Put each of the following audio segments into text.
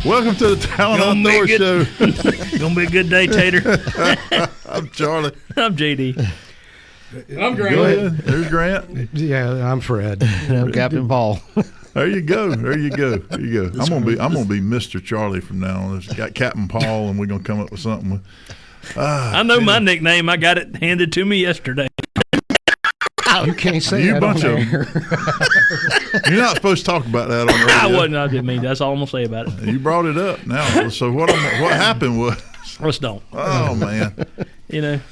Welcome to the Talon Outdoors Show. Gonna be a good day, Tater. I'm Charlie. I'm JD. I'm Grant. Go ahead. There's Grant. Yeah, I'm Fred. I'm Captain Paul. There you go. I'm gonna be Mr. Charlie from now on. There's got Captain Paul, and we're gonna come up with something. I know my nickname. I got it handed to me yesterday. You can't say You that bunch on of air. You're not supposed to talk about that on the radio. I wasn't. I didn't mean. That's all I'm gonna say about it. You brought it up now. So what happened was. Let's don't. Oh man.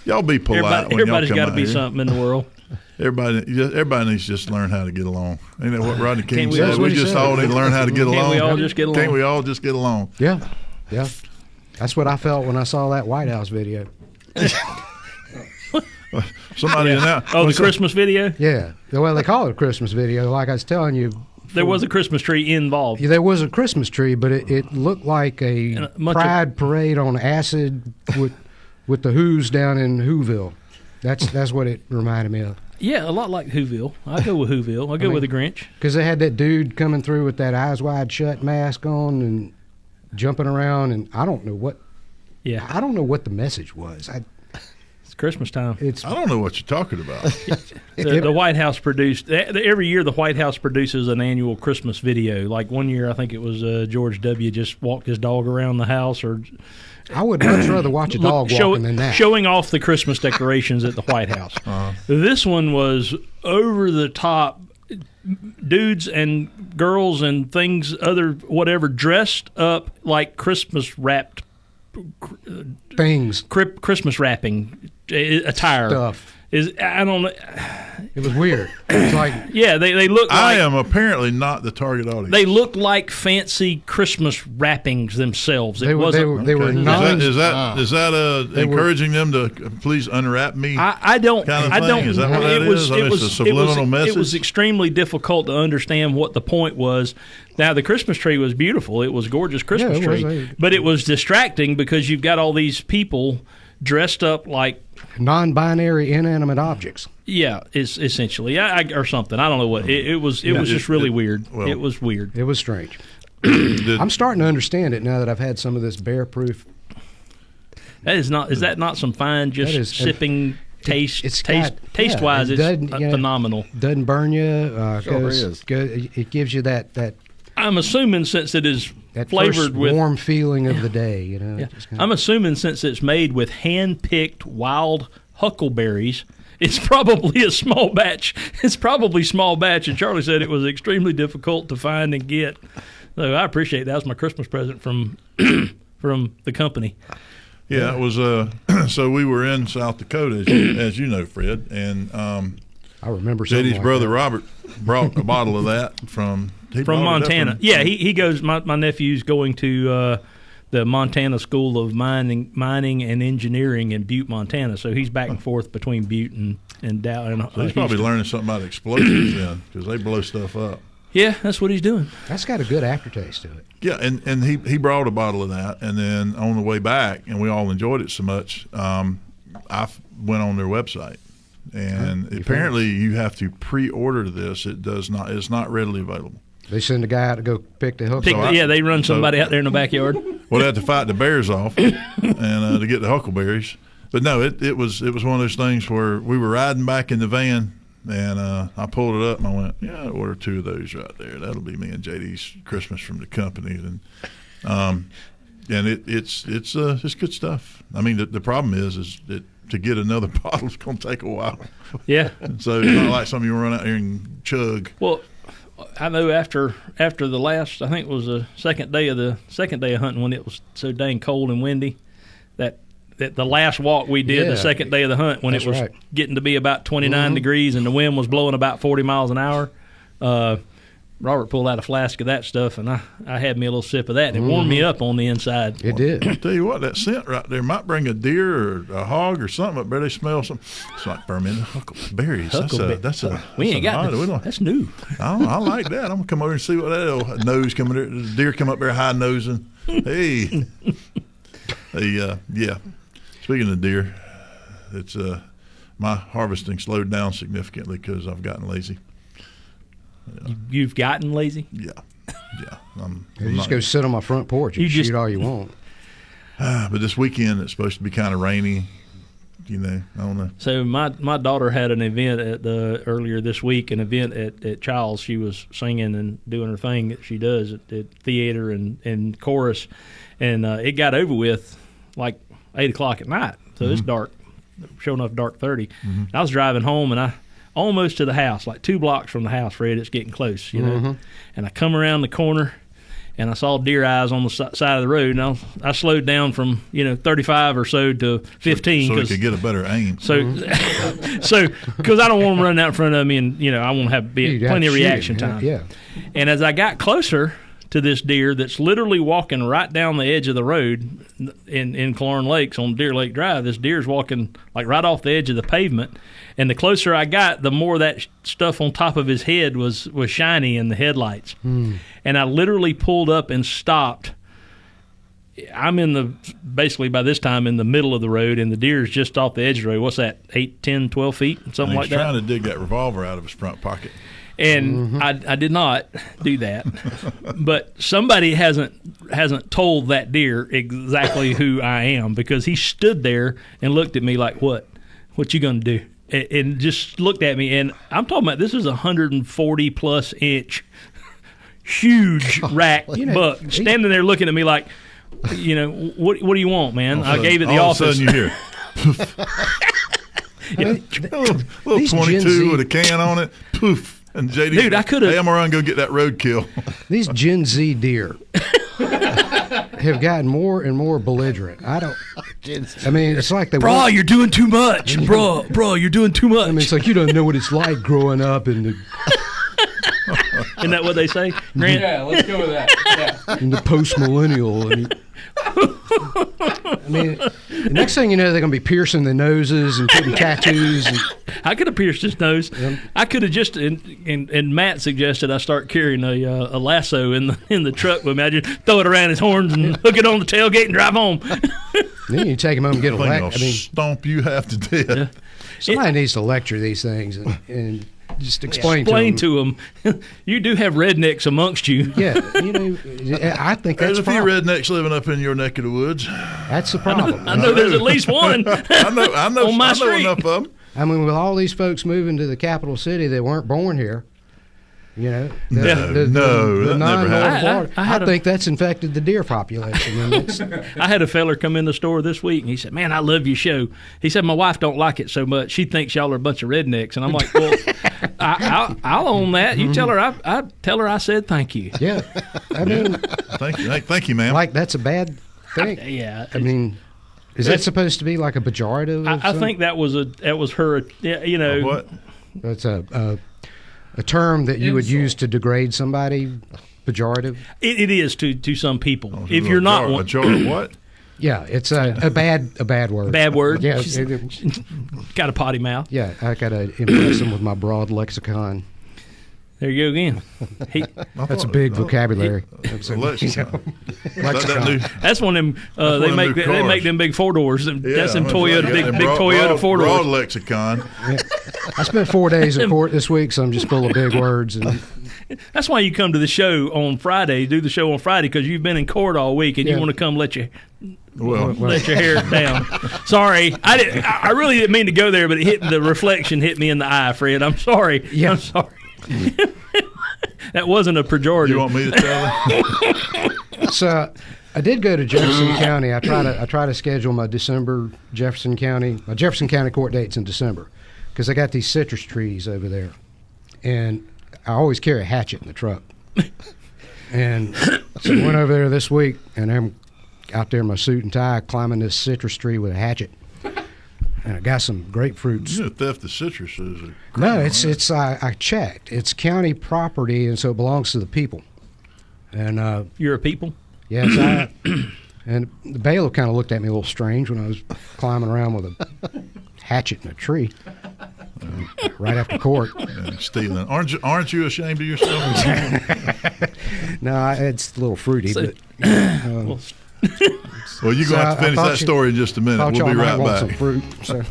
Y'all be polite. Everybody's got to be something in the world. Everybody needs to just learn how to get along. Ain't that what Rodney King we said? all- We just all need to learn how to get along. Can't we all just get along? Can't we all just get along? Yeah. That's what I felt when I saw that White House video. Somebody announced. Oh, the Christmas video? Yeah. Well, they call it a Christmas video. Like I was telling you, There was a Christmas tree involved. there was a Christmas tree, but it looked like a pride parade on acid with the Who's down in Whoville. That's what it reminded me of. Yeah, a lot like Whoville. I go with Whoville. I go with the Grinch. Because they had that dude coming through with that eyes wide shut mask on and jumping around, and I don't know what the message was. It's Christmas time. I don't know what you're talking about. The White House produced every year. The White House produces an annual Christmas video. Like one year, I think it was George W. just walked his dog around the house, or I would much rather watch a dog walking than that. Showing off the Christmas decorations at the White House. This one was over the top. Dudes and girls and things, whatever, dressed up like Christmas wrapped things, Christmas wrapping attire. Stuff. I don't know. It was weird. It was like they look. I am apparently not the target audience. They looked like fancy Christmas wrappings themselves. They were not. Is that encouraging them to please unwrap me? I don't. Kind of thing? Is that what that is? It's a subliminal message. It was extremely difficult to understand what the point was. Now the Christmas tree was beautiful. It was a gorgeous Christmas tree, but it was distracting because you've got all these people dressed up like non-binary inanimate objects. Yeah, it's essentially, or something. I don't know what it was. It was just really weird. Well, it was weird. It was strange. I'm starting to understand it now that I've had some of this bear-proof. That is not. Is that not some fine sipping taste? Taste-wise, it's phenomenal. Doesn't burn you. Sure is. It gives you that. I'm assuming since it is flavored with warm feeling of the day, Yeah. I'm assuming since it's made with hand-picked wild huckleberries, it's probably a small batch. It's probably small batch, and Charlie said it was extremely difficult to find and get. So I appreciate that. That was my Christmas present from the company. Yeah, it was. So we were in South Dakota, as you know, Fred, and I remember JD's brother Robert brought a bottle of that from Montana. He goes. My nephew's going to the Montana School of Mining and Engineering in Butte, Montana. So he's back and forth between Butte and Dothan. So he's probably learning something about explosions then, because they blow stuff up. Yeah, that's what he's doing. That's got a good aftertaste to it. Yeah, and he brought a bottle of that, and then on the way back, and we all enjoyed it so much, I went on their website. And apparently you have to pre-order this. It's not readily available. They send a guy out to go pick the hooks. They run somebody out there in the backyard. We'll have to fight the bears off and to get the huckleberries. But no, it was one of those things where we were riding back in the van, and I pulled it up and I went, yeah, I'll order 2 of those right there. That'll be me and JD's Christmas from the company. And it's good stuff. I mean, the problem is that to get another bottle is going to take a while. Yeah. So it's not like something you run out here and chug. Well, I know after the last, I think it was the second day of hunting when it was so dang cold and windy, that the last walk we did the second day of the hunt when it was getting to be about 29 degrees and the wind was blowing about 40 miles an hour. Robert pulled out a flask of that stuff, and I had me a little sip of that, and it warmed me up on the inside. It did. I'll tell you what, that scent right there might bring a deer or a hog or something up there. They smell something. It's like fermented huckleberries. We ain't got that. That's new. I like that. I'm going to come over and see what that old nose coming there. The deer come up there high nosing. Hey. Yeah. Speaking of deer, it's my harvesting slowed down significantly because I've gotten lazy. You've gotten lazy? Yeah. Yeah. You just go sit on my front porch and shoot all you want. But this weekend it's supposed to be kind of rainy. I don't know. So my daughter had an event earlier this week, an event at Child's. She was singing and doing her thing that she does at theater and chorus, and it got over with like 8 o'clock at night. So it's dark, sure enough, dark 30. I was driving home, and I almost to the house, like 2 blocks from the house, Fred. It's getting close, and I come around the corner, and I saw deer eyes on the side of the road, and I slowed down from 35 or so to 15, so you could get a better aim. So, because I don't want them running out in front of me, and I want to have plenty of reaction time. Yeah. And as I got closer to this deer that's literally walking right down the edge of the road in Clarn Lakes on Deer Lake Drive, this deer's walking like right off the edge of the pavement. And the closer I got, the more that stuff on top of his head was shiny in the headlights. And I literally pulled up and stopped. I'm basically by this time in the middle of the road, and the deer's just off the edge of the road. What's that, 8, 10, 12 feet, something like that? He's trying to dig that revolver out of his front pocket. And I did not do that, but somebody hasn't told that deer exactly who I am, because he stood there and looked at me like, what you gonna do? And just looked at me, and I'm talking about, this is 140 plus inch huge rack buck standing there looking at me like, what do you want, man? I gave it the all office. All of a sudden you hear little 22 with a can on it, poof. And JD, dude, I could have. Hey, I'm around go get that roadkill. These Gen Z deer have gotten more and more belligerent. I mean, it's like bro, you're doing too much. Bro, you're doing too much. I mean, it's like you don't know what it's like growing up in the. Isn't that what they say, Grant? Yeah, let's go with that. Yeah. In the post-millennial. I mean, the next thing you know, they're going to be piercing their noses and putting tattoos. I could have pierced his nose. I could have just, and Matt suggested I start carrying a lasso in the truck with me. I just throw it around his horns and hook it on the tailgate and drive home. Then you take him home and get a lecture. Stomp you half to death. Yeah. Somebody needs to lecture these things and just explain to them. You do have rednecks amongst you. Yeah, I think that's a few rednecks living up in your neck of the woods. That's the problem. I know there's at least one. I know on my street. Enough of them. I mean, with all these folks moving to the capital city that weren't born here, no, that never happened. I think that's infected the deer population. I had a feller come in the store this week, and he said, "Man, I love your show." He said, "My wife don't like it so much. She thinks y'all are a bunch of rednecks." And I'm like, "Well, I'll own that. You tell her I said thank you." Yeah, I mean, thank you, ma'am. Like that's a bad thing. Yeah, I mean. Is that supposed to be like a pejorative? I think that was her. What? That's a term that you would use to degrade somebody. Pejorative. It is to some people. If you're not one, what? Yeah, it's a bad word. Bad word. Yeah, got a potty mouth. Yeah, I gotta impress him with my broad lexicon. There you go again. That's a big vocabulary. Lexicon. That's one of them. They make them big 4-doors. That's them Toyota big Toyota 4-doors. Broad lexicon. Yeah. I spent 4 days in court this week, so I'm just full of big words. And that's why you come to the show on Friday. Do the show on Friday because you've been in court all week and you want to come let your hair down. Sorry, I really didn't mean to go there, but the reflection hit me in the eye, Fred. I'm sorry. Yeah. I'm sorry. That wasn't a pejorative. You want me to tell it? So I did go to Jefferson County. I try to schedule my Jefferson County court dates in December because I got these citrus trees over there, and I always carry a hatchet in the truck. And so I went over there this week, and I'm out there in my suit and tie climbing this citrus tree with a hatchet. And I got some grapefruits. You know, theft of citrus is no, it's I checked. It's county property, and so it belongs to the people. And you're a people? Yes, and the bailiff kind of looked at me a little strange when I was climbing around with a hatchet in a tree right after court. Stealing. Aren't you ashamed of yourself? No, it's a little fruity, but. Well, you're going to have to finish that story in just a minute. We'll be right back. Some fruit, so.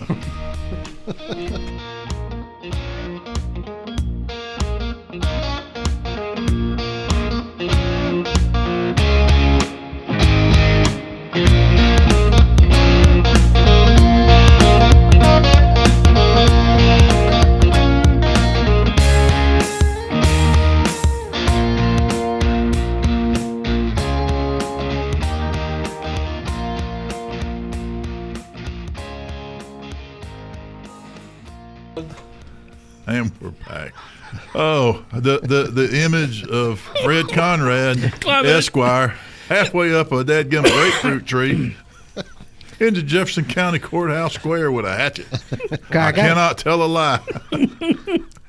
And we're back. Oh, the image of Fred Conrad, Esquire, halfway up a dadgum grapefruit tree into Jefferson County Courthouse Square with a hatchet. I cannot tell a lie.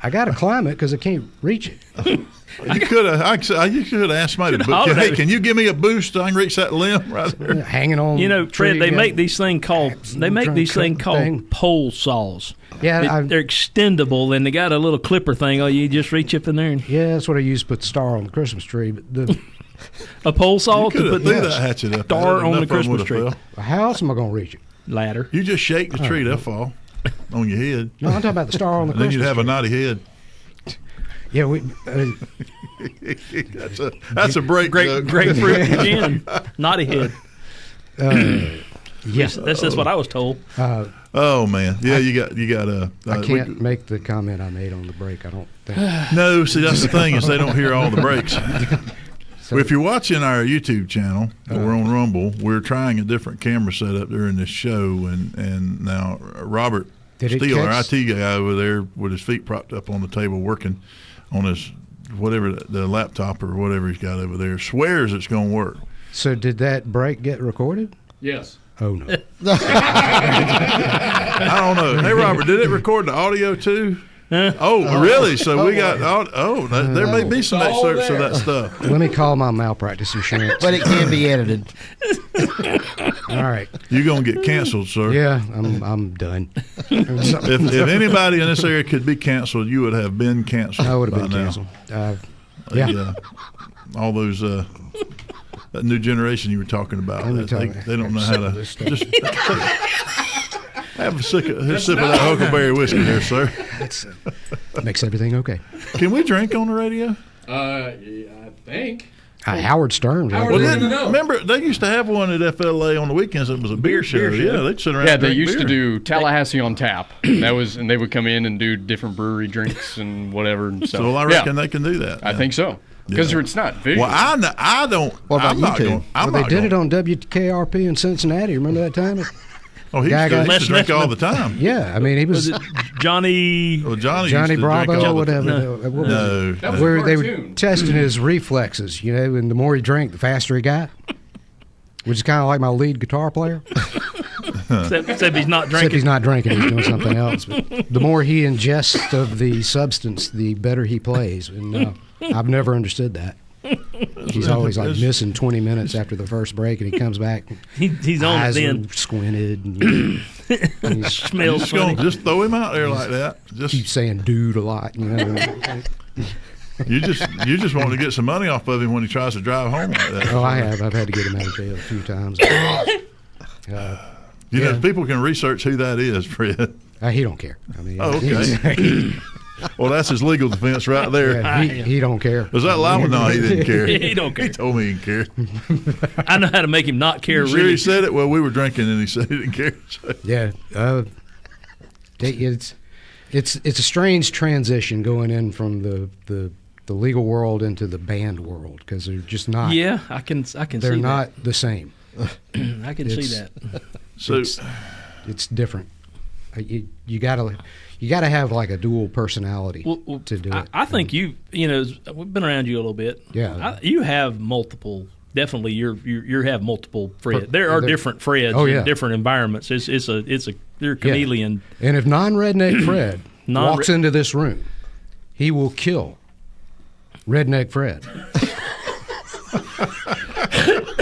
I got to climb it because I can't reach it. You could have asked somebody to book. Hey, can you give me a boost so I can reach that limb right there? Hanging on. You know, Fred, they make these things called pole saws. Yeah, they're extendable, and they got a little clipper thing. Oh, you just reach up in there and that's what I used to put the star on the Christmas tree. But a pole saw to put that hatchet up star on the Christmas tree. How else am I going to reach it? Ladder. You just shake the tree, they'll fall on your head. No, I'm talking about the star on the Christmas tree. Then you'd have a knotty head. Yeah, that's a break. Grapefruit again. Naughty head. Yes, that's what I was told. Oh man, yeah, you got. I can't make the comment I made on the break. I don't think. No, see, that's the thing is they don't hear all the breaks. So, if you're watching our YouTube channel, we're on Rumble. We're trying a different camera setup during this show, and now Robert Steele, our IT guy over there, with his feet propped up on the table, working on his whatever the laptop or whatever he's got over there, swears it's going to work. So did that break get recorded? Yes. Oh no. I don't know. Hey Robert, did it record the audio too? Oh, really? So we got. There may be some excerpts of that stuff. Let me call my malpractice insurance. But it can be edited. All right. You're gonna get canceled, sir. Yeah, I'm done. If anybody in this area could be canceled, you would have been canceled. I would have been canceled. Yeah. All those. That new generation you were talking about. They don't know how to just have a sip of that huckleberry whiskey there, sir. That makes everything okay. Can we drink on the radio? I think. Howard Stern. Remember, they used to have one at FLA on the weekends. It was a beer show. Yeah, they'd sit around. Yeah, they used to do Tallahassee on tap. And they would come in and do different brewery drinks and whatever. And so I reckon they can do that. I think so. Because it's not visual. Well, I don't. What about YouTube? They did it on WKRP in Cincinnati. Remember that time? Oh, he used to drink all the time. Yeah, I mean, he was Johnny. Well, Johnny Bravo, whatever. No, where they were testing his reflexes, and the more he drank, the faster he got. Which is kind of like my lead guitar player. Except he's not drinking. Except he's not drinking. He's doing something else. But the more he ingests of the substance, the better he plays. And I've never understood that. He's always like missing 20 minutes after the first break, and he comes back. He's on it then. Squinted. And he smells funny. Just throw him out there like that. Just keep saying "dude" a lot. You just want to get some money off of him when he tries to drive home like that. Oh, I have. I've had to get him out of jail a few times. People can research who that is, Fred. He don't care. I mean, okay. Well, that's his legal defense right there. Yeah, he don't care. Was that lie? No, he didn't care. He don't care. He told me he didn't care. I know how to make him not care. Sure, really. he said it. Well, we were drinking, and he said he didn't care. So. Yeah, it's a strange transition going in from the legal world into the band world because they're just not. Yeah, I can. They're see not that. the same. I can see that. So it's different. You gotta have like a dual personality to do it. I think we've been around you a little bit. Yeah, you have multiple. Definitely, you have multiple Fred. There are different Freds in different environments. They're a chameleon. Yeah. And if non-redneck Fred walks into this room, he will kill redneck Fred.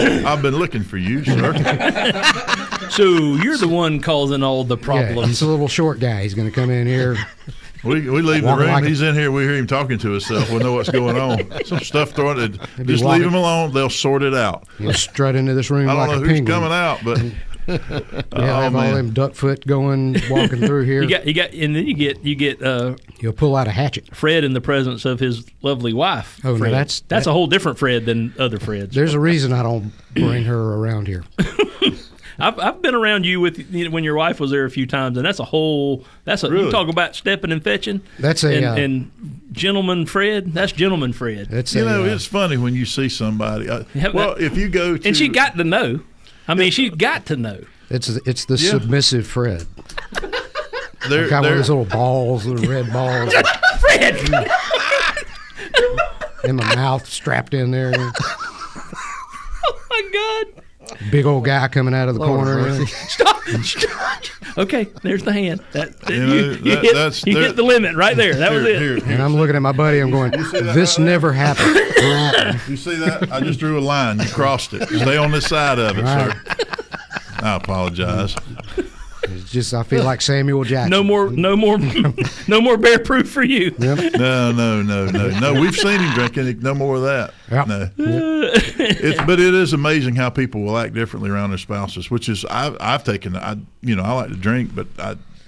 I've been looking for you, sir. So you're the one causing all the problems. Yeah, he's a little short guy. He's going to come in here. We leave the room. He's in here. We hear him talking to himself. We'll know what's going on. Some stuff thrown at. Just leave him alone. They'll sort it out. He'll strut into this room like a penguin. I don't know who's coming out, but have all them duck foot going, walking through here. You get. He'll pull out a hatchet. Fred in the presence of his lovely wife. Oh, Fred. no, that's a whole different Fred than other Freds. There's a reason I don't bring her around here. I've been around you when your wife was there a few times, and really? You talk about stepping and fetching. That's and gentleman Fred. That's gentleman Fred. It's funny when you see somebody. If you go to and she got to know. I mean, she got to know. It's the submissive Fred. They're, got one of those little balls, little red balls. Fred! In my mouth, strapped in there. Oh, my God. Big old guy coming out of the corner. Stop. Okay, there's the hand. You hit the limit right there. That was it. And I'm looking at my buddy. I'm going, this never happened. You see that? I just drew a line. You crossed it. Stay on this side of it, Right. sir. I apologize. It's just, I feel like Samuel Jackson. No more bear proof for you. Yep. No. We've seen him drinking. No more of that. Yep. No. But it is amazing how people will act differently around their spouses. Which is, I've taken. I like to drink, but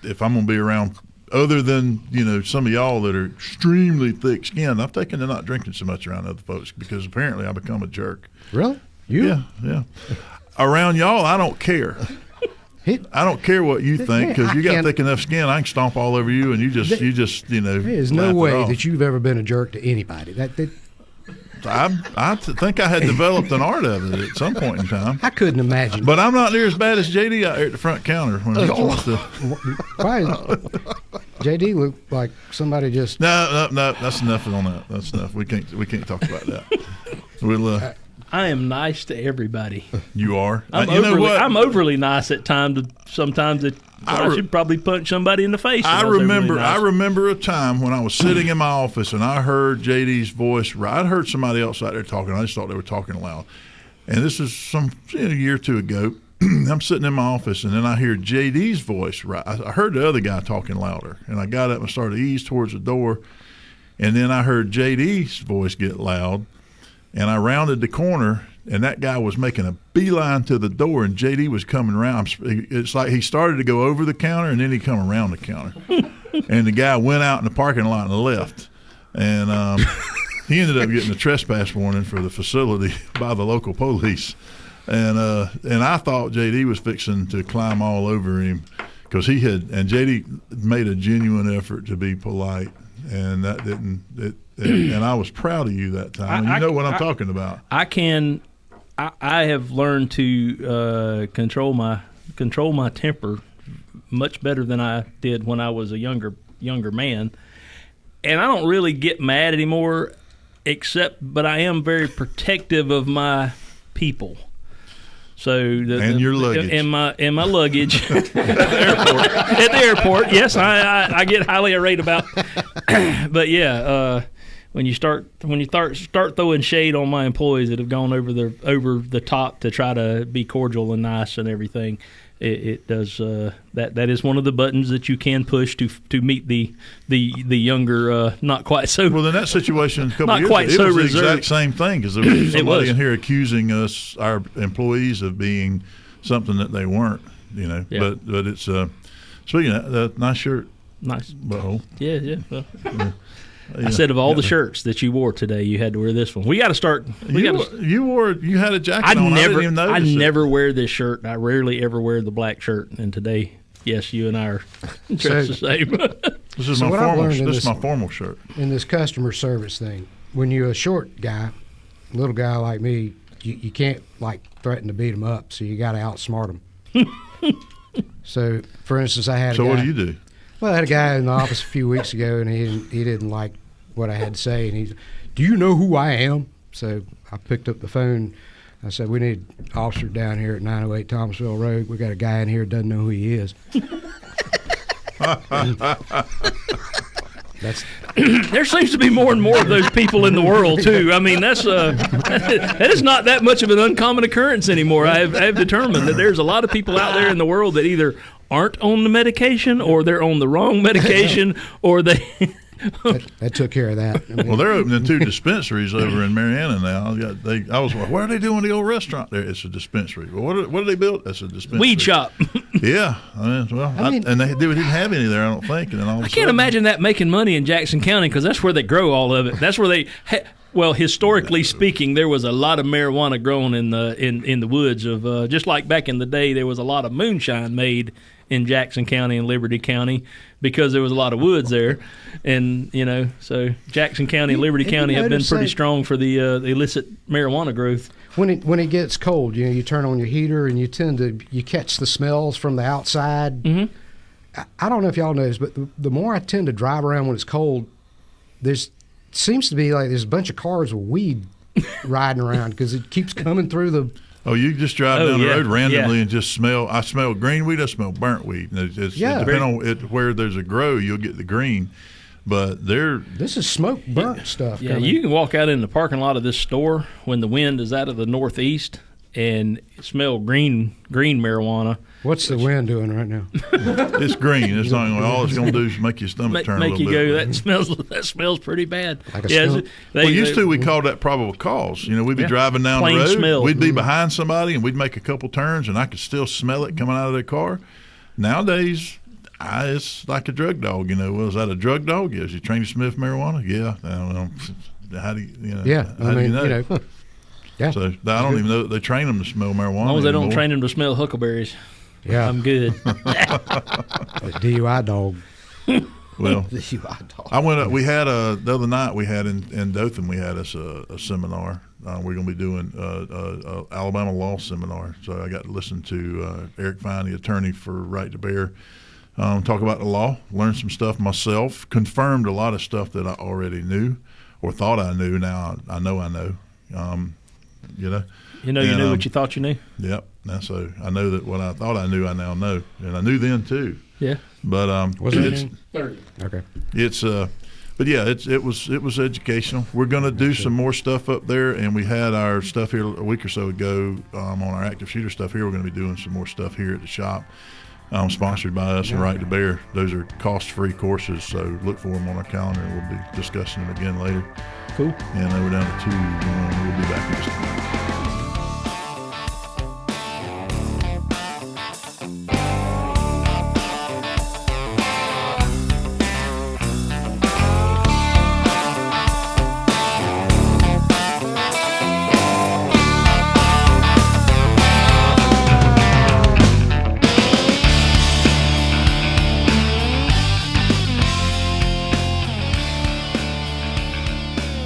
if I'm going to be around other than some of y'all that are extremely thick-skinned, I've taken to not drinking so much around other folks because apparently I become a jerk. Really? You? Yeah. Around y'all, I don't care. I don't care what you think because you got thick enough skin. I can stomp all over you, and you just There's no way that you've ever been a jerk to anybody. I think I had developed an art of it at some point in time. I couldn't imagine. But I'm not near as bad as JD out there at the front counter when he wants to. Why? JD looked like somebody just. No. That's enough on that. That's enough. We can't talk about that. We'll. I am nice to everybody. You are. I'm overly nice at times. Sometimes I should probably punch somebody in the face. I remember a time when I was sitting in my office and I heard JD's voice. I'd heard somebody else out there talking. I just thought they were talking loud. And this is a year or two ago. I'm sitting in my office and then I hear JD's voice. I heard the other guy talking louder, and I got up and started to ease towards the door. And then I heard JD's voice get loud. And I rounded the corner, and that guy was making a beeline to the door, and JD was coming around. It's like he started to go over the counter, and then he come around the counter. And the guy went out in the parking lot and left. And he ended up getting a trespass warning for the facility by the local police. And I thought JD was fixing to climb all over him because JD made a genuine effort to be polite, and that didn't and I was proud of you that time. You know what I'm talking about. I have learned to control my temper much better than I did when I was a younger man, and I don't really get mad anymore. But I am very protective of my people. So your luggage and my luggage at the airport. Yes, I get highly irate about. But yeah. When you start throwing shade on my employees that have gone over the top to try to be cordial and nice and everything, it does that is one of the buttons that you can push to meet the younger not quite so. Well, in that situation, a couple not years quite ago, so it was reserved. the exact same thing because there was somebody in here accusing our employees of being something that they weren't. Yeah. But it's speaking of that, nice shirt, nice butthole. Yeah. Well, yeah. I said of all the shirts that you wore today, you had to wear this one. We got to start. You had a jacket on. I didn't even notice I never wear this shirt. I rarely ever wear the black shirt. And today, yes, you and I are dressed the same. This is my formal shirt. In this customer service thing, when you're a short guy, little guy like me, you can't threaten to beat them up. So you got to outsmart them. So, for instance, I had. So what do you do? Well, I had a guy in the office a few weeks ago, and he didn't like what I had to say, and he, do you know who I am? So I picked up the phone. I said, we need an officer down here at 908 Thomasville Road. We got a guy in here who doesn't know who he is. There seems to be more and more of those people in the world too. I mean, that is not that much of an uncommon occurrence anymore. I have determined that there's a lot of people out there in the world that either aren't on the medication, or they're on the wrong medication, or they. That took care of that. I mean, well, they're opening 2 dispensaries over in Marietta now. I was like, what are they doing the old restaurant there? It's a dispensary. Well, what did they build? That's a dispensary. Weed shop. Yeah. And they didn't have any there, I don't think. And then I can't imagine that making money in Jackson County because that's where they grow all of it. That's where they. Well, historically speaking, there was a lot of marijuana grown in the woods of just like back in the day. There was a lot of moonshine made in Jackson County and Liberty County because there was a lot of woods there, and so Jackson County and Liberty County have been pretty strong for the illicit marijuana growth. When it gets cold, you turn on your heater and you catch the smells from the outside. Mm-hmm. I don't know if y'all know this, but the more I tend to drive around when it's cold, seems to be like there's a bunch of cars with weed riding around because it keeps coming through the. Oh, you just drive down the road randomly and just smell. I smell green weed. I smell burnt weed. And it depends on where there's a grow, you'll get the green. But this is smoke burnt stuff. Yeah, you can walk out in the parking lot of this store when the wind is out of the northeast and smell green marijuana. What's the wind doing right now? It's green. It's not all it's going to do is make your stomach turn a little bit. Make you go. That smells pretty bad. Like we called that probable cause. We'd be driving down the road. Smell. We'd be behind somebody, and we'd make a couple turns, and I could still smell it coming out of their car. Nowadays, it's like a drug dog. Well, is that a drug dog? Yes. You trained to sniff marijuana? Yeah. I don't know. How do you? Yeah. How do you know? Yeah. So I don't even know that they train them to smell marijuana. As long as they don't anymore. train them to smell huckleberries. Yeah. I'm good. DUI dog. Well, DUI dog. I went up. We had the other night. We had in Dothan. We had us a seminar. We're going to be doing a Alabama law seminar. So I got to listen to Eric Fine, the attorney for Right to Bear, talk about the law. Learn some stuff myself. Confirmed a lot of stuff that I already knew or thought I knew. Now I know I know. You knew what you thought you knew. Yep. So I know that what I thought I knew, I now know, and I knew then too. Yeah. But was it 30? Okay. It's but yeah, it was educational. We're going to do some more stuff up there, and we had our stuff here a week or so ago on our active shooter stuff here. We're going to be doing some more stuff here at the shop, sponsored by us and Right to Bear. Those are cost-free courses, so look for them on our calendar, and we'll be discussing them again later. Cool. And we're down to 2. We'll be back in just a minute.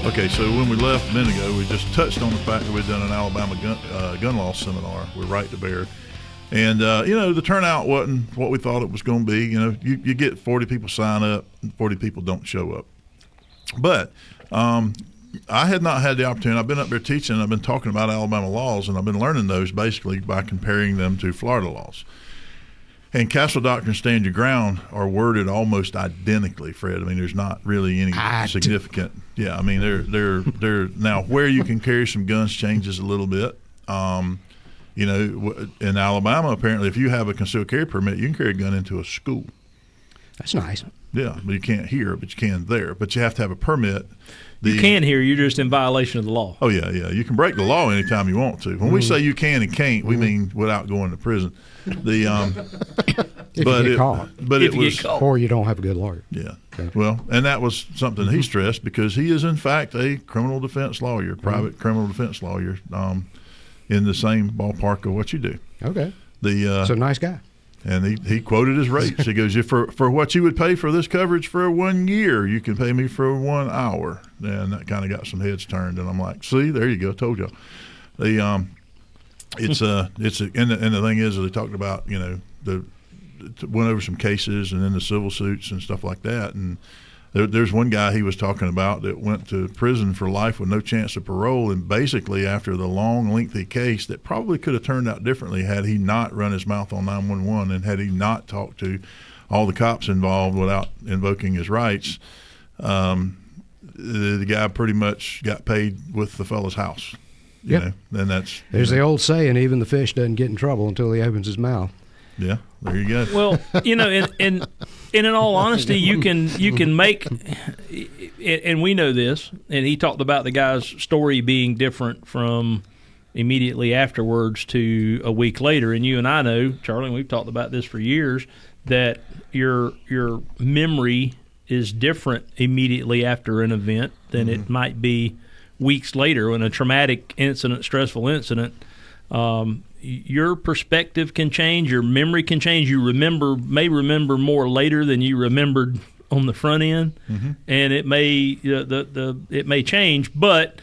Okay, so when we left a minute ago, we just touched on the fact that we'd done an Alabama gun law seminar with Right to Bear. And, the turnout wasn't what we thought it was going to be. You get 40 people sign up, and 40 people don't show up. But I had not had the opportunity. I've been up there teaching, and I've been talking about Alabama laws, and I've been learning those basically by comparing them to Florida laws. And Castle Doctrine, Stand Your Ground are worded almost identically, Fred. I mean, there's not really any significant. Yeah, I mean, they're now where you can carry some guns changes a little bit. In Alabama, apparently, if you have a concealed carry permit, you can carry a gun into a school. That's nice. Yeah, but you can't here, but you can there. But you have to have a permit. You can here. You're just in violation of the law. Oh, yeah. You can break the law anytime you want to. When we say you can and can't, we mean without going to prison. If you get caught. But if it you was, get caught. Or you don't have a good lawyer. Yeah. Okay. Well, and that was something he stressed because he is, in fact, a criminal defense lawyer, private criminal defense lawyer, in the same ballpark of what you do. Okay. So a nice guy. And he quoted his rates. He goes, for what you would pay for this coverage for 1 year, you can pay me for 1 hour. And that kind of got some heads turned. And I'm like, see, there you go, told y'all. And the thing is, they talked about, went over some cases and then the civil suits and stuff like that. And there's one guy he was talking about that went to prison for life with no chance of parole, and basically after the long, lengthy case that probably could have turned out differently had he not run his mouth on 911 and had he not talked to all the cops involved without invoking his rights, the guy pretty much got paid with the fellow's house. Yep. And that's there's the old saying, even the fish doesn't get in trouble until he opens his mouth. Yeah, there you go. Well, in all honesty, you can make, and we know this, and he talked about the guy's story being different from immediately afterwards to a week later. And you and I know, Charlie, and we've talked about this for years, that your memory is different immediately after an event than it might be weeks later when a traumatic incident, stressful incident. Your perspective can change, your memory can change. You may remember more later than you remembered on the front end, and it may it may change. But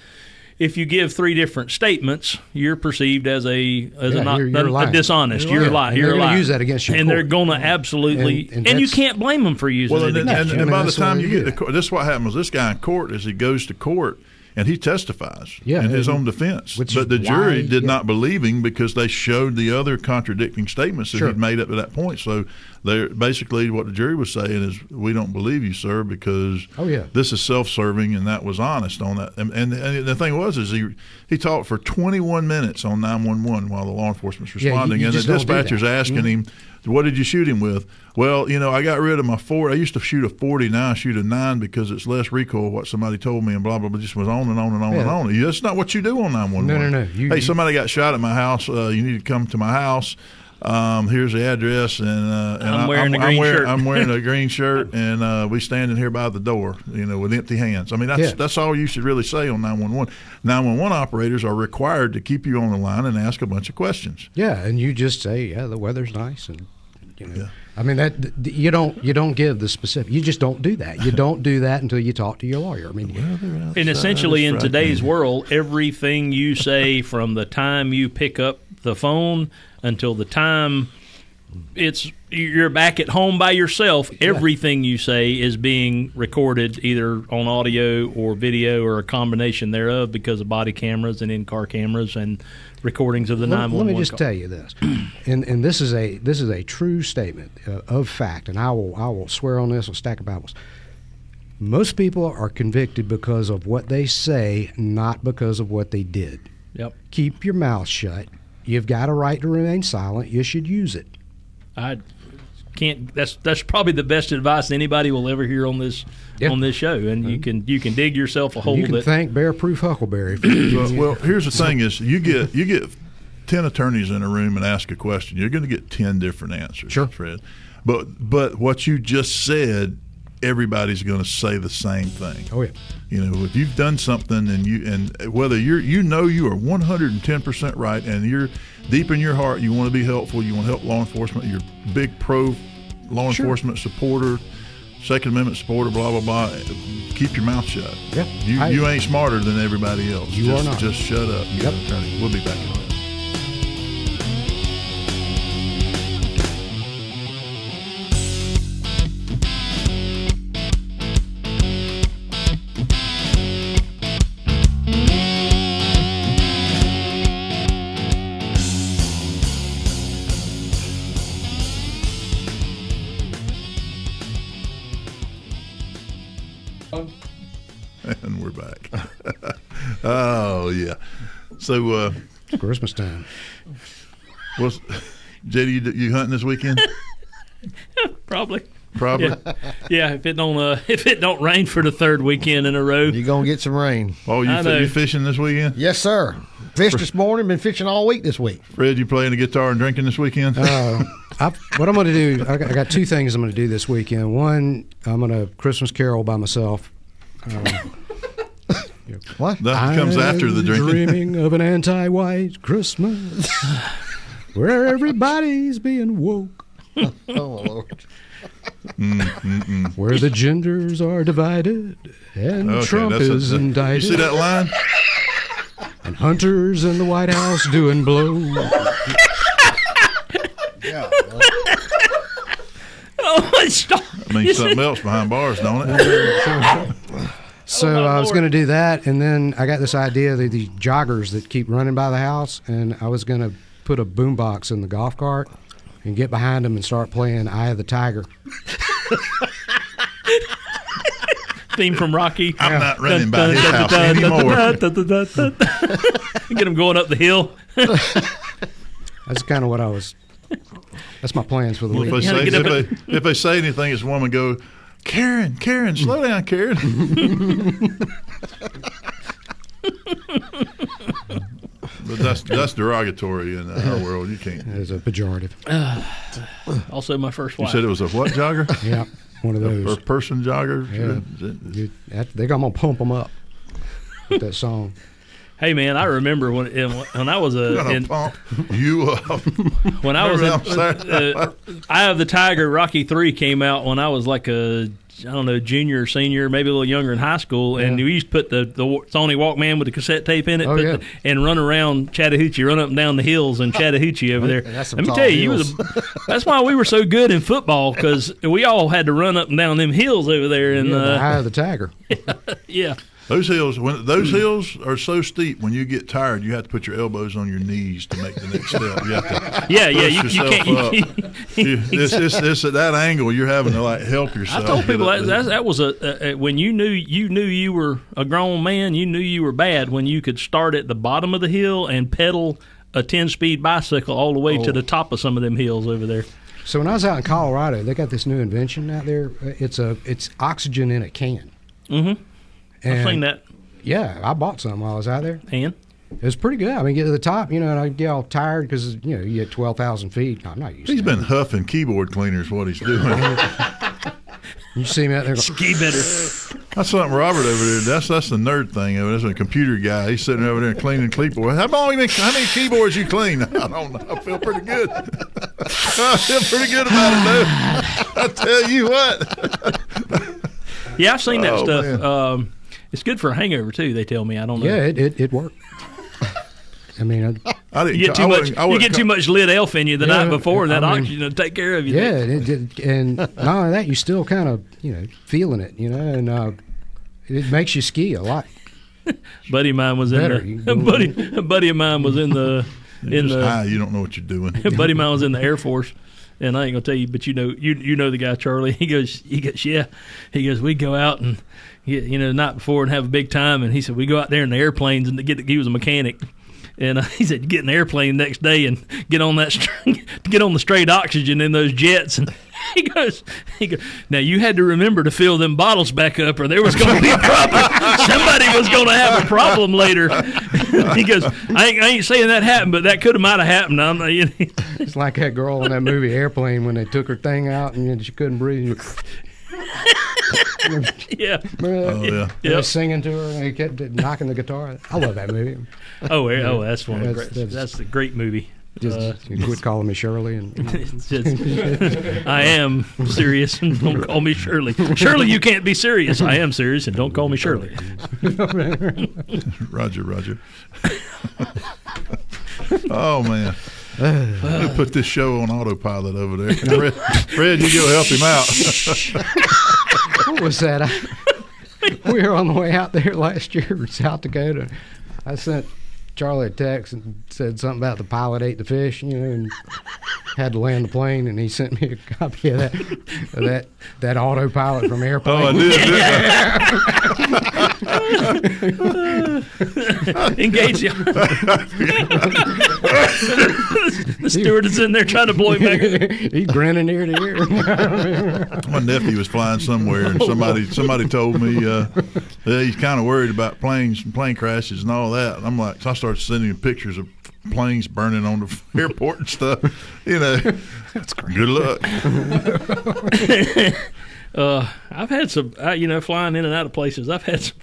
if you give 3 different statements, you're perceived as a lying. dishonest. You're lying. They're You're going to lying. use that against you. And they're going to absolutely, and you can't blame them for using it. And by the time you get to court, this is what happens. This guy in court, as he goes to court, and he testifies in his own defense. But the jury did not believe him because they showed the other contradicting statements that he'd made up to that point. So they're basically what the jury was saying is, we don't believe you, sir, because this is self-serving, and that was honest on that. And the thing was is he talked for 21 minutes on 911 while the law enforcement's responding, and the dispatcher's asking him, what did you shoot him with? Well, I got rid of my 40. I used to shoot a 40, now I shoot a 9 because it's less recoil, what somebody told me, and blah, blah, blah. Just was on and on and on and on. That's not what you do on 911. No. Hey, somebody got shot at my house. You need to come to my house. Here's the address, and I'm wearing a green shirt. I'm wearing a green shirt, and we standing here by the door, with empty hands. I mean, that's all you should really say on 911. 911 operators are required to keep you on the line and ask a bunch of questions. Yeah, and you just say, the weather's nice, and I mean that you don't give the specific. You just don't do that. You don't do that until you talk to your lawyer. I mean, and essentially in today's world, everything you say from the time you pick up the phone until the time you're back at home by yourself, everything you say is being recorded either on audio or video or a combination thereof because of body cameras and in-car cameras and recordings of the 911 Let me just tell you this, and this is a true statement of fact, and I will swear on this, I'll stack of Bibles. Most people are convicted because of what they say, not because of what they did. Yep. Keep your mouth shut. You've got a right to remain silent. You should use it. I can't. That's probably the best advice anybody will ever hear on this show. And you can dig yourself a hole. You can thank Bear-Proof Huckleberry. Well, here's the thing: is you get 10 attorneys in a room and ask a question, you're going to get 10 different answers. Sure, Fred. But what you just said, everybody's going to say the same thing. Oh yeah. If you've done something and whether you are 110% right, and you're deep in your heart, you want to be helpful, you want to help law enforcement, you're a big pro law enforcement supporter, Second Amendment supporter, blah blah blah. Keep your mouth shut. Yeah. You ain't smarter than everybody else. You are not. Just shut up. Yep. We'll be back in a minute. And we're back. Oh yeah. So it's Christmas time. JD, you hunting this weekend? Probably. Yeah. If it don't rain for the third weekend in a row, You're gonna get some rain. Oh, you fishing this weekend? Yes, sir. Fished this morning. Been fishing all week this week. Fred, you playing the guitar and drinking this weekend? What I'm going to do, I got 2 things I'm going to do this weekend. One, I'm going to Christmas carol by myself. What? That comes after the drinking. Dreaming of an anti-white Christmas where everybody's being woke. Oh, Lord. Where the genders are divided and Trump is indicted. You see that line? And hunters in the White House doing blow. Yeah. Oh, stop. I mean, something else behind bars, don't it? So I was going to do that, and then I got this idea that these joggers that keep running by the house, and I was going to put a boombox in the golf cart and get behind them and start playing Eye of the Tiger. Theme from Rocky. I'm not running by his house anymore. Get him going up the hill. That's kind of what I was. That's my plans for the week. If they say anything, it's a woman go, Karen, slow down, Karen. But that's derogatory in our world. You can't. It's a pejorative. Also, my first wife. You said it was a what jogger? Yeah, one of those. A person jogger? Yeah. They're going to pump them up with that song. Hey man, I remember when I was pump you up. When I was Eye of the Tiger, Rocky 3 came out when I was like a don't know, junior or senior, maybe a little younger in high school, and we used to put the Sony Walkman with the cassette tape in it, and run around Chattahoochee, run up and down the hills in Chattahoochee over there. Let me tell you, that's why we were so good in football, because we all had to run up and down them hills over there. And the eye of the tiger. Yeah. Those hills are so steep. When you get tired, you have to put your elbows on your knees to make the next step. You have to you can't. It's at that angle. You're having to like help yourself. I told people that was when you knew you were a grown man. You knew you were bad when you could start at the bottom of the hill and pedal a 10-speed bicycle all the way to the top of some of them hills over there. So when I was out in Colorado, they got this new invention out there. It's oxygen in a can. Mm-hmm. I've seen that. Yeah, I bought some while I was out there. And? It was pretty good. I mean, get to the top, and I get all tired because, you get 12,000 feet. No, I'm not used to He's that. been huffing keyboard cleaners, what he's doing. You see me out there. Ski better. That's something Robert over there. That's the nerd thing of it. That's a computer guy. He's sitting over there cleaning keyboards. How many keyboards you clean? I don't know. I feel pretty good. I feel pretty good about it, though. I tell you what. Yeah, I've seen that stuff. It's good for a hangover too. They tell me. I don't know. Yeah, it worked. I mean, you get too much lit elf in you the night before, and that oxygen will take care of you. Yeah, and not only that, you still kind of feeling it, and it makes you ski a lot. Buddy of mine was in the buddy of mine was in the high. You don't know what you're doing. Buddy of mine was in the Air Force. And I ain't gonna tell you, but you know the guy Charlie. He goes, yeah. He goes, we go out and the night before and have a big time. And he said we go out there in the airplanes and he was a mechanic. And he said, you get in the airplane the next day and get on the straight oxygen in those jets. And he goes, now you had to remember to fill them bottles back up, or there was going to be a problem. Somebody was going to have a problem later. He goes, I ain't saying that happened, but that might have happened. It's like that girl in that movie Airplane when they took her thing out and she couldn't breathe. Yeah. They were singing to her and he kept knocking the guitar. I love that movie. That's one of the great. That's a great movie. Just quit calling me Shirley. I am serious, and don't call me Shirley. Shirley, you can't be serious. I am serious, and don't call me Shirley. Roger. Oh man. We'll put this show on autopilot over there. Fred, you go help him out. What was that? We were on the way out there last year in South Dakota. I sent Charlie a text and said something about the pilot ate the fish, and had to land the plane, and he sent me a copy of that autopilot from Airplane. Oh, I did. Engage you. The steward is in there trying to blow him back. He's grinning ear to ear. My nephew was flying somewhere, and somebody told me he's kind of worried about planes and plane crashes and all that. And I'm like, so I started sending him pictures of planes burning on the airport and stuff. That's great. Good luck. I've had some, flying in and out of places. I've had some,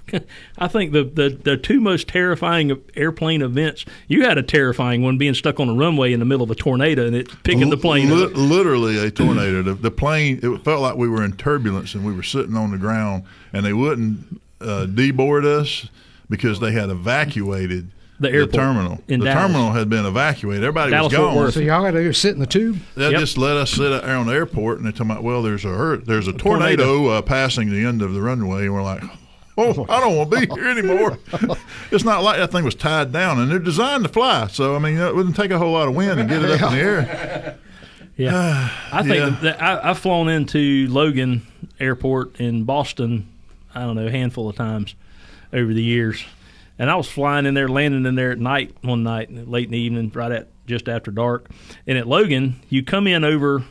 I think the two most terrifying airplane events, you had a terrifying one being stuck on a runway in the middle of a tornado and it picking the plane up. Literally a tornado. The plane, it felt like we were in turbulence and we were sitting on the ground, and they wouldn't deboard us because they had evacuated the terminal. The terminal had been evacuated. Everybody was gone. So y'all got to sit in the tube? They just let us sit out there on the airport, and they're talking about, well, there's a tornado passing the end of the runway, and we're like, oh, I don't want to be here anymore. It's not like that thing was tied down, and they're designed to fly. So, I mean, it wouldn't take a whole lot of wind to get it up in the air. Yeah. I think that I've flown into Logan Airport in Boston, I don't know, a handful of times over the years. And I was flying in there, landing in there at night one night, late in the evening, just after dark. And at Logan, you come in over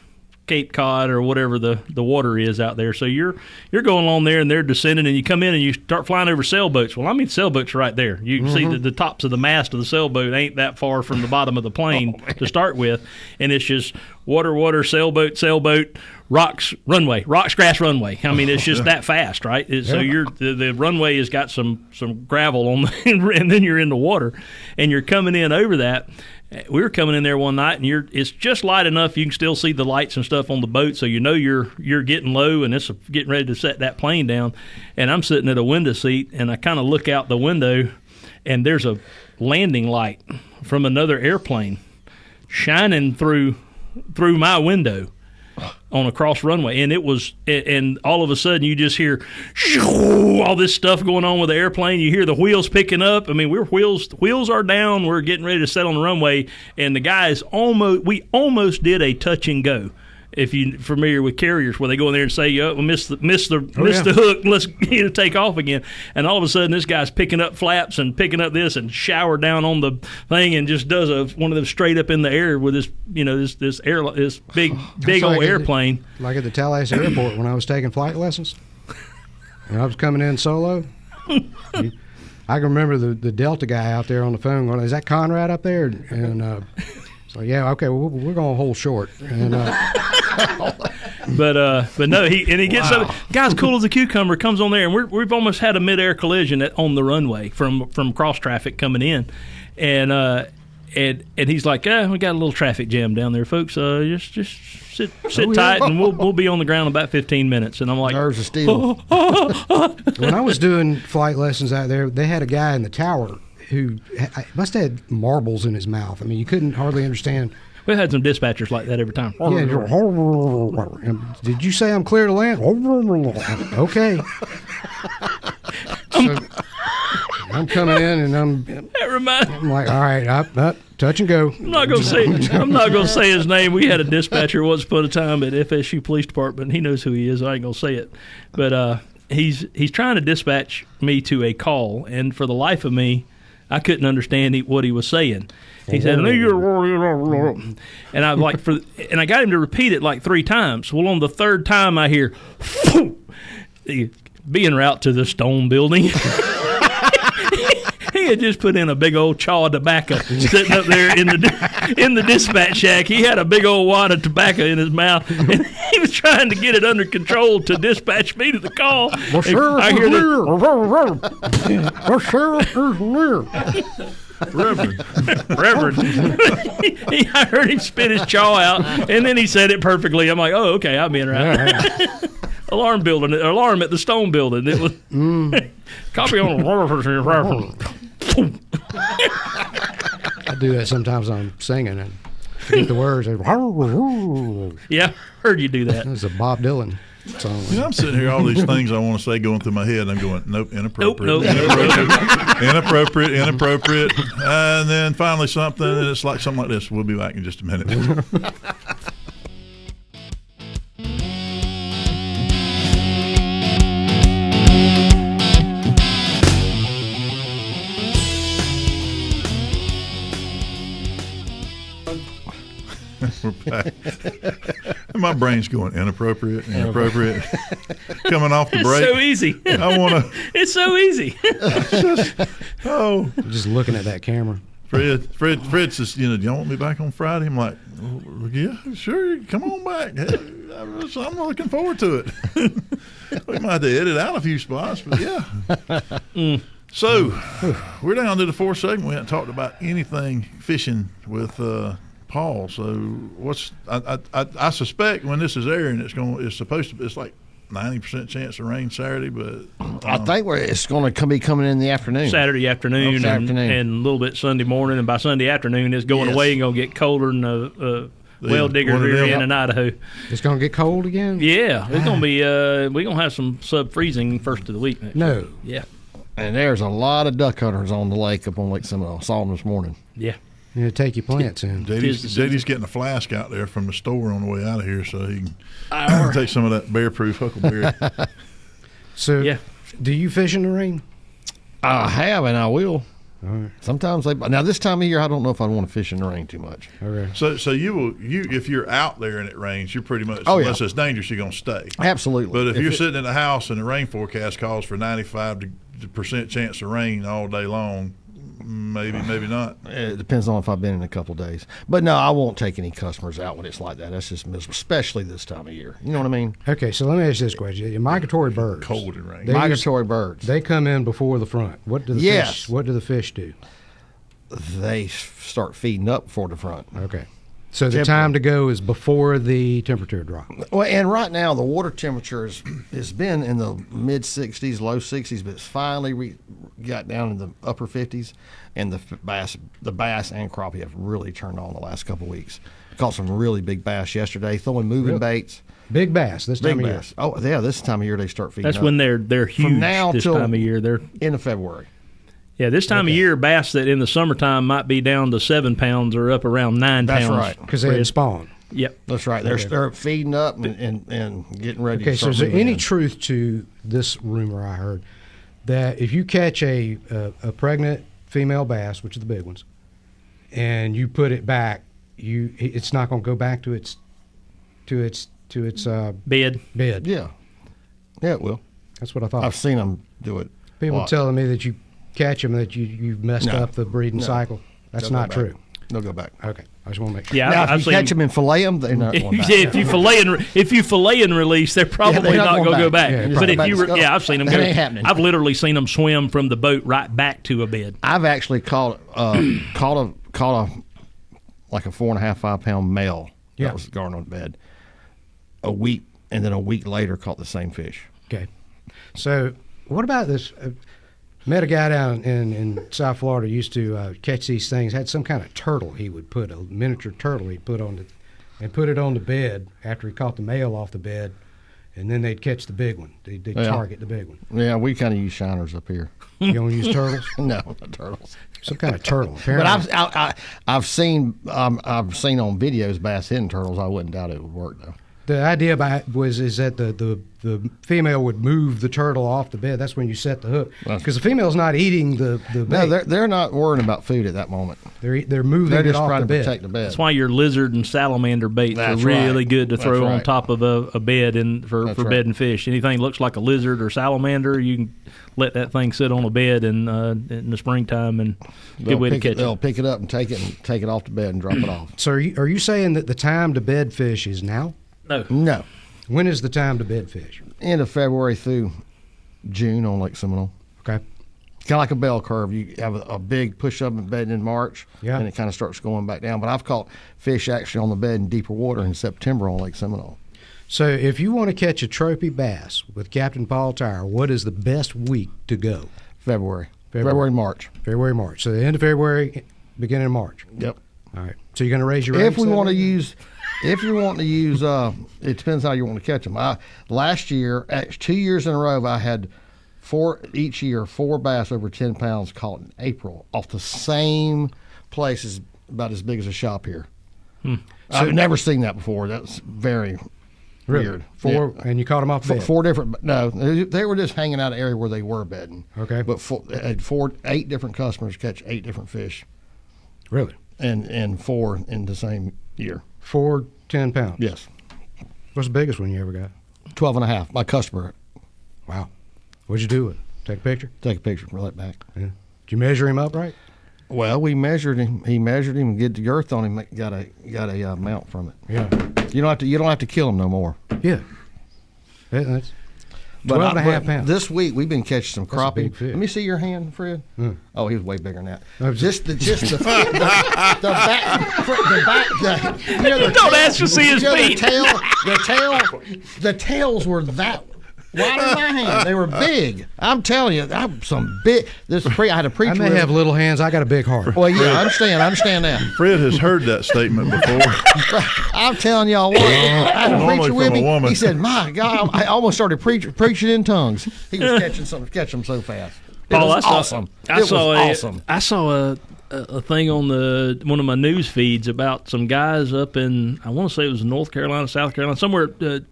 Cape Cod or whatever the water is out there. So you're going along there, and they're descending, and you come in and you start flying over sailboats. Well, I mean, sailboats right there. You can see the tops of the mast of the sailboat ain't that far from the bottom of the plane to start with. And it's just water, sailboat, rocks, runway, rocks, grass, runway. I mean, it's just that fast, right? So the runway has got some gravel on, and then you're in the water, and you're coming in over that. We were coming in there one night, and it's just light enough you can still see the lights and stuff on the boat, so you know you're getting low, and it's getting ready to set that plane down. And I'm sitting at a window seat, and I kind of look out the window, and there's a landing light from another airplane shining through my window on a cross runway, and all of a sudden you just hear all this stuff going on with the airplane. You hear the wheels picking up. I mean, wheels are down. We're getting ready to set on the runway, and the guys we almost did a touch and go. If you're familiar with carriers, where they go in there and say, "Oh, we missed the hook. Let's take off again." And all of a sudden, this guy's picking up flaps and picking up this and shower down on the thing and just does one of them straight up in the air with this big old airplane. Like at the Tallahassee airport when I was taking flight lessons, and I was coming in solo. I can remember the Delta guy out there on the phone going, "Is that Conrad up there?" And so yeah, okay, well, we're going to hold short. And but no, he gets up. Guy's cool as a cucumber. Comes on there, and we've almost had a midair collision on the runway from cross traffic coming in, and he's like, we got a little traffic jam down there, folks. Just sit tight, and we'll be on the ground in about 15 minutes. And I'm like, nerves of steel. When I was doing flight lessons out there, they had a guy in the tower who must have had marbles in his mouth. I mean, you couldn't hardly understand. We've had some dispatchers like that every time. Yeah, did you say I'm clear to land? Okay. So I'm coming in, and I'm like, all right, up, touch and go. I'm not gonna say his name. We had a dispatcher once upon a time at FSU Police Department. He knows who he is. I ain't gonna say it, but he's trying to dispatch me to a call, and for the life of me, I couldn't understand what he was saying. He said, and I and I got him to repeat it like 3 times. Well, on the 3rd time, I hear, being route to the stone building. He had just put in a big old chaw of tobacco sitting up there in the dispatch shack. He had a big old wad of tobacco in his mouth, and he was trying to get it under control to dispatch me to the call. The sheriff is near. The sheriff is near. Reverend. I heard him spit his jaw out, and then he said it perfectly. I'm like, oh, okay, I'm in right. Alarm at the stone building. It was copy on. I do that sometimes. I'm singing and forget the words. Yeah, heard you do that. It's a Bob Dylan song. I'm sitting here, all these things I want to say going through my head, and I'm going, nope, inappropriate. Nope. Inappropriate. And then finally something, and it's like something like this. We'll be back in just a minute. We're back. My brain's going inappropriate. Coming off the break. It's so easy. It's so easy. Just looking at that camera. Fred says, do you want me back on Friday? I'm like, yeah, sure. Come on back. Hey, I'm looking forward to it. We might have to edit out a few spots, but yeah. So we're down to the 4th segment. We haven't talked about anything fishing with Paul. So I suspect when this is airing, it's like 90% chance of rain Saturday, but I think it's going to be coming in the afternoon. Saturday afternoon, and a little bit Sunday morning, and by Sunday afternoon it's going away and going to get colder than a well digger here in Idaho. It's going to get cold again? Yeah, it's going to be we're going to have some sub-freezing first of the week next No. week. Yeah. And there's a lot of duck hunters on the lake up on Lake Seminole. I saw them this morning. Yeah. You know, take your plants in. JD's getting a flask out there from the store on the way out of here, so he can take some of that bear-proof huckleberry. So, do you fish in the rain? I have, and I will. All right. Sometimes now this time of year, I don't know if I want to fish in the rain too much. Okay. So you if you're out there and it rains, you're pretty much unless it's dangerous, you're going to stay. Absolutely. But if you're sitting in the house and the rain forecast calls for 95% chance of rain all day long, maybe not. It depends on if I've been in a couple of days. But no, I won't take any customers out when it's like that. That's just miserable, especially this time of year. You know what I mean? Okay, so let me ask you this question: migratory birds, cold and rain. Migratory birds. They come in before the front. What do the fish do? they start feeding up for the front. Okay. So the time to go is before the temperature drop. Well, and right now the water temperature has been in the mid 60s, low 60s, but it's finally got down in the upper 50s, and the bass and crappie have really turned on the last couple of weeks. Caught some really big bass yesterday, throwing moving baits. Big bass this time of year. Oh yeah, this time of year they start feeding. That's up. when they're huge. From now this till time of year, they're into February. Yeah, this time of year, bass that in the summertime might be down to 7 pounds or up around 9 That's pounds. right. Because they had spawned. Yep. That's right. They're feeding up and getting ready. Okay, to so start is there moving any in. truth to this rumor I heard that if you catch a pregnant female bass, which are the big ones, and you put it back, it's not going to go back to its Bed. bed? Yeah, it will. That's what I thought. I've seen them do it. People a lot. telling me that you catch them, that you've messed No. up the breeding No. cycle. That's They'll go not back. true. They'll go back. Okay, I just want to make sure. Yeah, Now, I've if you seen catch them and fillet them, they're not going back. if you fillet and release, they're probably they're not not going to going go back. back. Yeah, but probably if back you, to scope. I've seen them That go. ain't happening. I've literally seen them swim from the boat right back to a bed. I've actually caught a like a 4.5, 5 pound male that was going on bed a week, and then a week later caught the same fish. Okay. So what about this? Met a guy down in South Florida, used to catch these things, had some kind of turtle he would put, a miniature turtle he'd put on it on the bed after he caught the male off the bed, and then they'd catch the big one. They'd target the big one. Yeah, we kind of use shiners up here. You don't use turtles? No, not turtles. Some kind of turtle. Apparently. But I've seen on videos bass hitting turtles. I wouldn't doubt it would work though. The idea is that the female would move the turtle off the bed. That's when you set the hook, because the female's not eating the bait. No, they're not worrying about food at that moment. They're moving They're it just off trying the to bed. protect the bed. That's why your lizard and salamander baits That's are really right. good to That's throw on right. top of a bed for That's right. bedding fish. Anything that looks like a lizard or salamander, you can let that thing sit on a bed in the springtime, and good way to catch They'll it. pick it up and take it off the bed and drop it off. So are you saying that the time to bed fish is now? No. No, When is the time to bed fish? end of February through June on Lake Seminole. Okay. Kind of like a bell curve. You have a big push up in bed in March, Yeah. and it kind of starts going back down. But I've caught fish actually on the bed in deeper water in September on Lake Seminole. So if you want to catch a trophy bass with Captain Paul Tire, what is the best week to go? February, March. February, March. So the end of February, beginning of March. Yep. All right. So you're going to raise your If rates we that want to way? use, it depends how you want to catch them. Last year, 2 years in a row, I had four bass over 10 pounds caught in April off the same place, about as big as a shop here. I've never seen that before. That's very weird. Four, Yeah. and you caught them off the bed. Four different. No, they were just hanging out an area where they were bedding. Okay. But had 8 different customers catch 8 different fish, Really? and 4 in the same year. 4 10 pounds. Yes. What's the biggest one you ever got? 12 and a half. My customer. Wow. What'd you do with it? Take a picture? Take a picture and roll it back. Yeah. Did you measure him up right? Well, we measured him. He measured him and get the girth on him. Got a mount from it. Yeah. You don't have to kill him no more. Yeah. That's 12 and a half pounds. This week we've been catching some a crappie. big fish. Let me see your hand, Fred. Oh, he was way bigger than that. No, Just the back. You know, the Don't tail- ask to see his you know, feet. The tails were that wide in my hand. They were big. I'm telling you, I had a preacher. I may have little hands. I got a big heart. Well, yeah, I understand that. Fred has heard that statement before. I'm telling y'all what, I had a Normally preacher from with a me. woman. He said, "My God, I almost started preaching in tongues." He was catching them so fast. It Paul, was I saw, awesome. I saw awesome. I saw a thing on one of my news feeds about some guys up in, I want to say it was North Carolina, South Carolina, somewhere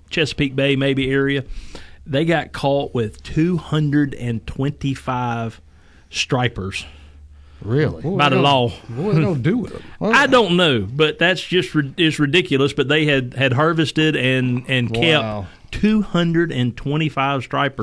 Chesapeake Bay maybe area. They got caught with 225 stripers Really? by the law. What are they going to do with them? I don't know, but that's just it's ridiculous. But they had harvested and Wow. kept 225 striped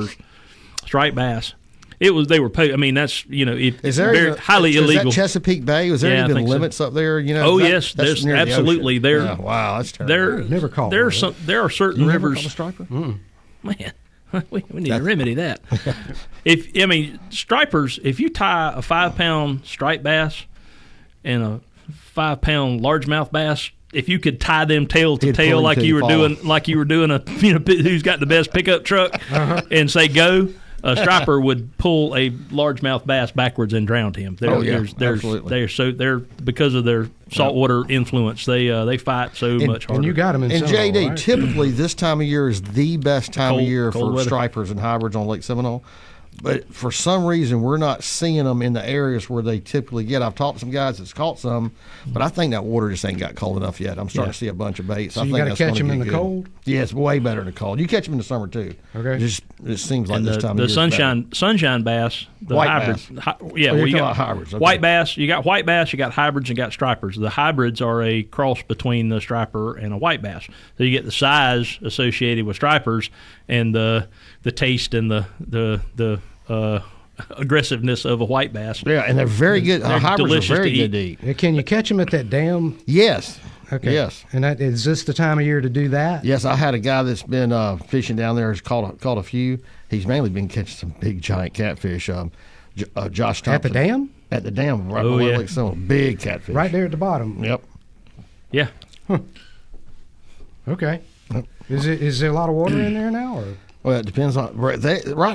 bass. They were I mean, that's Is there very highly illegal. Is that Chesapeake Bay? Was there Yeah, I even think so. limits up there? You know? Oh, That- yes, that's there's near the absolutely ocean. there. Wow, that's terrible. There Never caught there are one. there are certain You never rivers. caught a striper? Man, we need to remedy that. Stripers. If you tie a 5-pound striped bass and a 5-pound largemouth bass, if you could tie them tail to He'd tail pull like until you you were fall. doing, like you were doing a who's got the best pickup truck, and say go, a striper would pull a largemouth bass backwards and drown him. Absolutely. They're because of their saltwater influence. They fight so much harder. And you got them in And Seminole, JD, right? typically this time of year is the best time of year for cold weather. stripers and hybrids on Lake Seminole. But for some reason, we're not seeing them in the areas where they typically get. I've talked to some guys that's caught some, but I think that water just ain't got cold enough yet. I'm starting to see a bunch of baits. So I you think got to that's catch gonna them in get the good. cold? Yeah, it's way better in the cold. You catch them in the summer too. Okay. It seems like And this time of the year. sunshine bass, the White hybrids. bass. Yeah, Oh, well, you're you talking got about hybrids. Okay. white bass. You got white bass. You got hybrids and got stripers. The hybrids are a cross between the striper and a white bass. So you get the size associated with stripers and the taste and the aggressiveness of a white bass. Yeah, and they're very good. They're Hybrids delicious are very to good to eat. Yeah, can you catch them at that dam? Yes. Okay. Yes. And is this the time of year to do that? Yes, I had a guy that's been fishing down there. Has caught a few. He's mainly been catching some big giant catfish. Josh Thompson At the dam? At the dam, right Oh, below yeah. Lake Seminole. Big catfish. Right there at the bottom. Yep. Yeah. Okay. Is there a lot of water in there now? Or? Well, it depends on right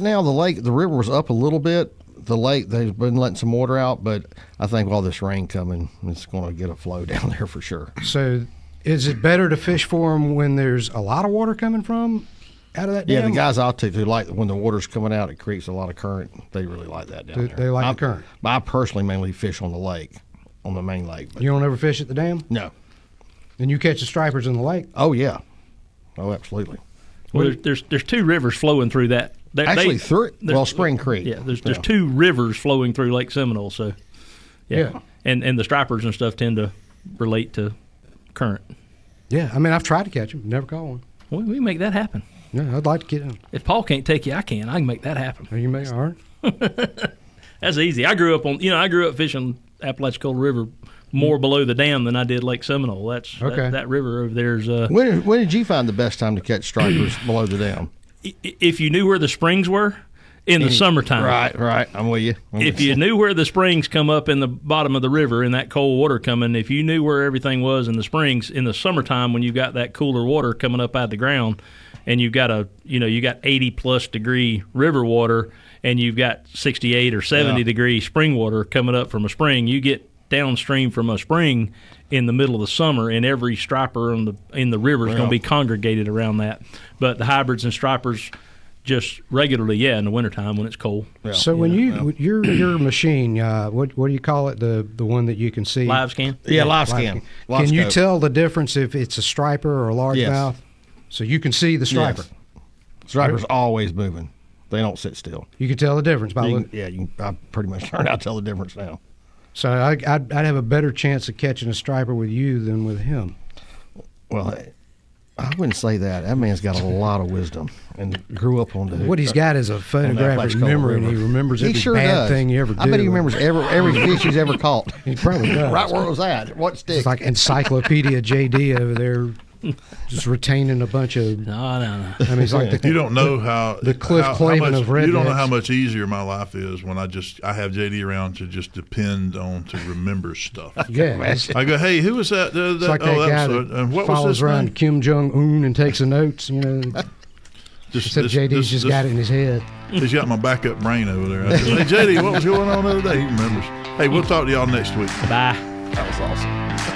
now. The river was up a little bit. The lake, they've been letting some water out, but I think with all this rain coming, it's going to get a flow down there for sure. So is it better to fish for them when there's a lot of water coming from out of that dam? Yeah, the guys I took who like when the water's coming out, it creates a lot of current. They really like that down there. They like the current. But I personally mainly fish on the lake, on the main lake. But You don't ever fish at the dam? no. And you catch the stripers in the lake? Oh yeah. Oh, absolutely. Well, there's two rivers flowing through that. Actually, through it. there- Well, Spring Creek. Yeah, there's two rivers flowing through Lake Seminole. So, Yeah. and the stripers and stuff tend to relate to current. Yeah. I mean, I've tried to catch them. Never caught one. We can make that happen. Yeah, I'd like to get them. If Paul can't take you, I can. I can make that happen. Are you may all right? That's easy. I grew up fishing Apalachicola River more below the dam than I did Lake Seminole. That's Okay. that river over there is. When did you find the best time to catch stripers below the dam? If you knew where the springs were in the summertime, Right. I'm with you. If you knew where the springs come up in the bottom of the river and that cold water coming, if you knew where everything was in the springs in the summertime when you got that cooler water coming up out of the ground, and you've got you got 80+ degree river water, and you've got 68 or 70 degree spring water coming up from a spring, you get downstream from a spring in the middle of the summer, and every striper in the river is going to be congregated around that. But the hybrids and stripers just regularly, in the wintertime when it's cold. Yeah. So when your machine, what do you call it? The one that you can see? Live scan? Yeah, live scan. Live Can you scope. tell the difference if it's a striper or a largemouth? Yes. So you can see the striper. Yes. Striper's always moving. They don't sit still. You can tell the difference by looking. I pretty much learned how to tell the difference now. So I'd have a better chance of catching a striper with you than with him. Well, I wouldn't say that. That man's got a lot of wisdom and grew up on the. What he's got is a photographic Apalachicola memory, and he River. remembers He every sure bad does. thing you ever do. I bet he remembers every fish he's ever caught. He probably does. Right where it was at. What stick? It's like Encyclopedia JD over there, just retaining a bunch of. No. I mean, it's like You don't know how The Cliff how Clavin much, of rednecks. You don't know how much easier my life is when I have JD around to just depend on to remember stuff. Yeah, it's I go, hey, who was that? like that guy and what that follows was this around thing? Kim Jong Un and takes the notes. You know, except JD's just got it in his head. He's got my backup brain over there. I said, hey, JD, what was going on the other day? He remembers. Hey, we'll talk to y'all next week. Bye. That was awesome.